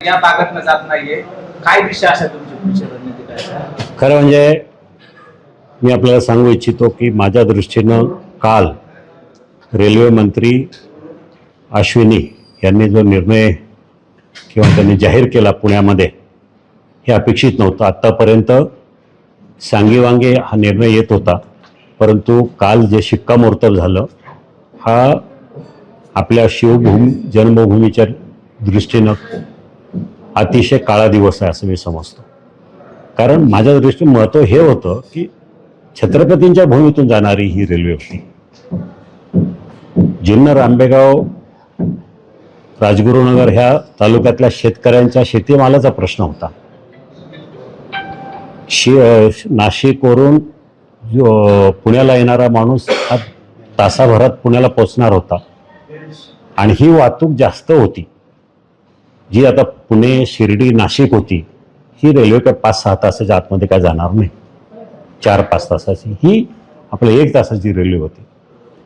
या भागातनं जात नाहीये, काय दिशा असेल तुमची पुढची रणनीती काय? खरं म्हणजे मी आपल्याला सांगू इच्छितो की माझ्या दृष्टीनं काल रेल्वे मंत्री अश्विनी यांनी जो निर्णय किंवा त्यांनी जाहीर केला पुण्यामध्ये, हे अपेक्षित नव्हतं. आत्तापर्यंत सांगीवांगे हा निर्णय येत होता, परंतु काल जे शिक्कामोर्तब झालं हा आपल्या जन्मभूमीच्या दृष्टीनं अतिशय काळा दिवस आहे असं मी समजतो. कारण माझ्या दृष्टीने महत्त्व हे होतं की छत्रपतींच्या भूमीतून जाणारी ही रेल्वे होती. जुन्नर, आंबेगाव, राजगुरुनगर ह्या तालुक्यातल्या शेतकऱ्यांच्या शेतीमालाचा प्रश्न होता. नाशिकवरून पुण्याला येणारा माणूस हा तासाभरात पुण्याला पोचणार होता आणि ही वाहतूक जास्त होती. जी आता पुणे, शिर्डी, नाशिक होती, ही रेल्वे काय 5-6 तासाच्या आतमध्ये काय जाणार नाही. 4-5 तासाची ही आपल्या 1 तासाची रेल्वे होती.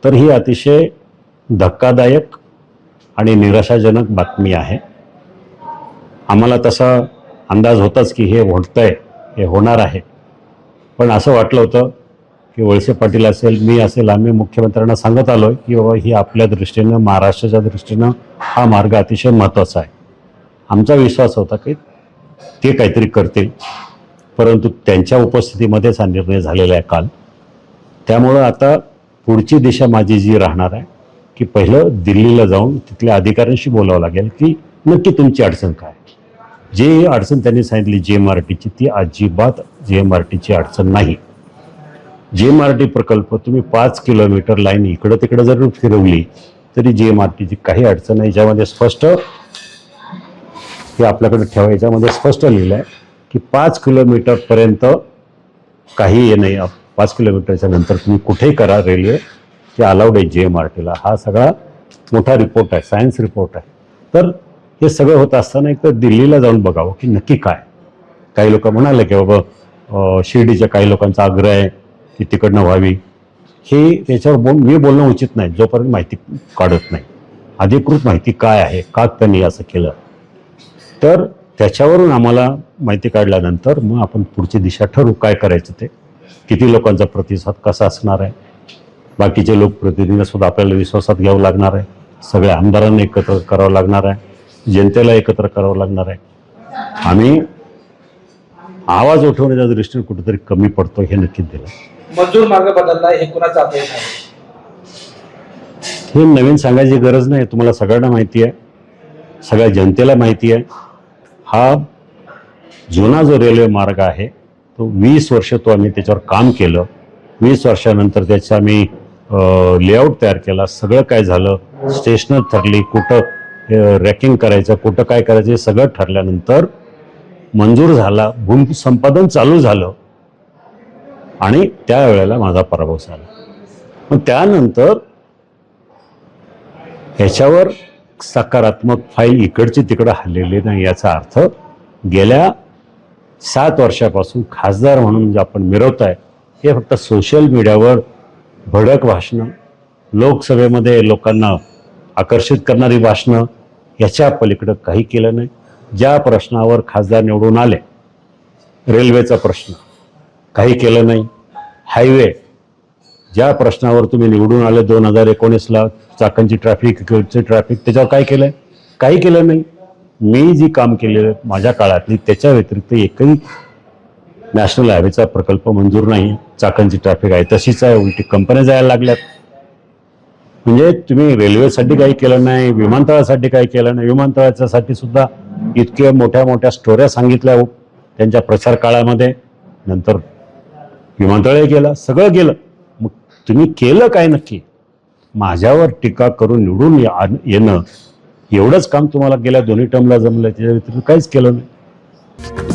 तर ही अतिशय धक्कादायक आणि निराशाजनक बातमी आहे. आम्हाला तसा अंदाज होताच की हे घडतंय, हे होणार आहे. पण असं वाटलं होतं की वळसे पाटील असेल, मी असेल, आम्ही मुख्यमंत्र्यांना सांगत आलो की बाबा ही आपल्या दृष्टीनं, महाराष्ट्राच्या दृष्टीनं हा मार्ग अतिशय महत्त्वाचा आहे. आमचा विश्वास होता की ते काहीतरी करतील, परंतु त्यांच्या उपस्थितीमध्येच हा निर्णय झालेला आहे काल. त्यामुळं आता पुढची दिशा माझी जी राहणार आहे की पहिलं दिल्लीला जाऊन तिथल्या अधिकाऱ्यांशी बोलावं लागेल की नक्की तुमची अडचण काय. जी अडचण त्यांनी सांगितली JMRTची, ती अजिबात JMRTची अडचण नाही. JMRT प्रकल्प तुम्ही 5 किलोमीटर लाईन इकडं तिकडं जर फिरवली तरी JMRTची काही अडचण नाही. ज्यामध्ये स्पष्ट हे आपल्याकडे ठेवा, याच्यामध्ये स्पष्ट लिहिलं आहे की 5 किलोमीटरपर्यंत काही हे नाही. 5 किलोमीटरच्या नंतर तुम्ही कुठेही करा रेल्वे, ते अलाउड आहे JMRTला. हा सगळा मोठा रिपोर्ट आहे, सायन्स रिपोर्ट आहे. तर हे सगळं होत असताना एक तर दिल्लीला जाऊन बघावं की नक्की काय. काही लोक म्हणाले की बाबा शिर्डीच्या काही लोकांचा आग्रह आहे की तिकडनं व्हावी. हे त्याच्यावर मी बोलणं उचित नाही जोपर्यंत माहिती काढत नाही. अधिकृत माहिती काय आहे, का त्यांनी असं केलं, तर त्याच्यावरून आम्हाला माहिती काढल्यानंतर मग आपण पुढची दिशा ठरवू काय करायचं ते. किती लोकांचा प्रतिसाद कसा असणार आहे, बाकीचे लोकप्रतिनिधींना सुद्धा आपल्याला विश्वासात घ्यावं लागणार आहे. सगळ्या आमदारांना एकत्र करावं लागणार आहे, जनतेला एकत्र करावं लागणार आहे. आम्ही आवाज उठवण्याच्या दृष्टीने कुठेतरी कमी पडतो हे नक्कीच दिलं. मंजूर मार्ग बदलला हे कुणाचा अपयश आहे? हे नवीन सांगायची गरज नाही, तुम्हाला सगळ्यांना माहिती आहे, सगळ्या जनतेला माहिती आहे. हा जुना जो रेल्वे मार्ग आहे तो 20 वर्ष आम्ही त्याच्यावर काम केलं. 20 वर्षानंतर त्याचा आम्ही लेआउट तयार केला. सगळं काय झालं, स्टेशनं ठरली, कुठं रॅकिंग करायचं, कुठं काय करायचं, हे सगळं ठरल्यानंतर मंजूर झाला, भूसंपादन चालू झालं आणि त्यावेळेला माझा पराभव झाला. मग त्यानंतर ह्याच्यावर सकारात्मक फाईल इकडची तिकडं हल्लेली नाही. याचा अर्थ गेल्या 7 वर्षापासून खासदार म्हणून जे आपण मिरवत आहे हे फक्त सोशल मीडियावर भडक भाषणं, लोकसभेमध्ये लोकांना आकर्षित करणारी भाषणं, याच्या पलीकडं काही केलं नाही. ज्या प्रश्नावर खासदार निवडून आले, रेल्वेचा प्रश्न, काही केलं नाही. हायवे, ज्या प्रश्नावर तुम्ही निवडून आले 2019ला, चाकणची ट्रॅफिक, त्याच्यावर काय केलं आहे? काही केलं नाही. मी जी काम केलेलं माझ्या काळातली त्याच्या व्यतिरिक्त एकही नॅशनल हायवेचा प्रकल्प मंजूर नाही. चाकणची ट्रॅफिक आहे तशीच आहे, उलटी कंपन्या जायला लागल्यात. म्हणजे तुम्ही रेल्वेसाठी काही केलं नाही, विमानतळासाठी काही केलं नाही. विमानतळाच्यासाठी सुद्धा इतक्या मोठ्या मोठ्या स्टोऱ्या सांगितल्या त्यांच्या प्रचार काळामध्ये, नंतर विमानतळही केलं, सगळं केलं. मग तुम्ही केलं काय नक्की? माझ्यावर टीका करून निवडून येणं एवढंच काम तुम्हाला गेल्या 2 टर्मला जमलं, त्याच्या व्यतिरिक्त काहीच केलं नाही.